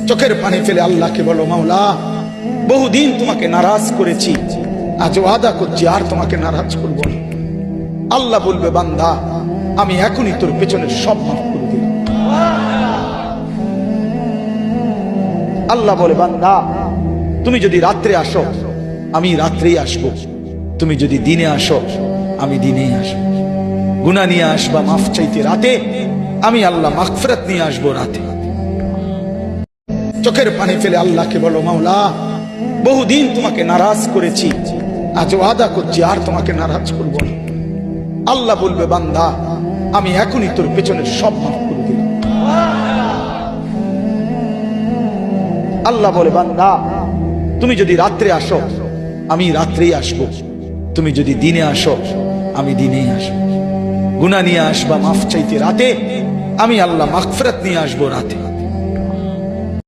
চোখের পানি ফেলে আল্লাহকে বলো, মাওলা বহুদিন তোমাকে নারাজ করেছি, আজ ওয়াদা করছি আর তোমাকে নারাজ করব না। আল্লাহ বলবে, বান্দা আমি এখনই তোর পেছনের সব মাফ করে দিলাম। আল্লাহ বলে, বান্দা তুমি যদি রাত্রে আসো আমি রাত্রেই আসবো, তুমি যদি দিনে আসো আমি দিনেই আসবো। গুনাহ নিয়ে আসবা মাফ চাইতে রাতে, আমি আল্লাহ মাগফিরাত নিয়ে আসবো রাতে। চোখের পানি ফেলে আল্লাহকে বলো, মাওলা বহুদিন তোমাকে নারাজ করেছি, আজ ওয়াদা করছি আর তোমাকে নারাজ করব না। আল্লাহ বলবে, বান্দা আমি এখনই তোর পেছনের সব মাফ করে দিলাম। আল্লাহ বলে, বান্দা তুমি যদি রাত্রে আসো আমি রাত্রেই আসবো, তুমি যদি দিনে আসো আমি দিনেই আসবো। গুনাহ নিয়ে আসবা মাফ চাইতে রাতে, আমি আল্লাহ মাগফিরাত নিয়ে আসবো রাতে।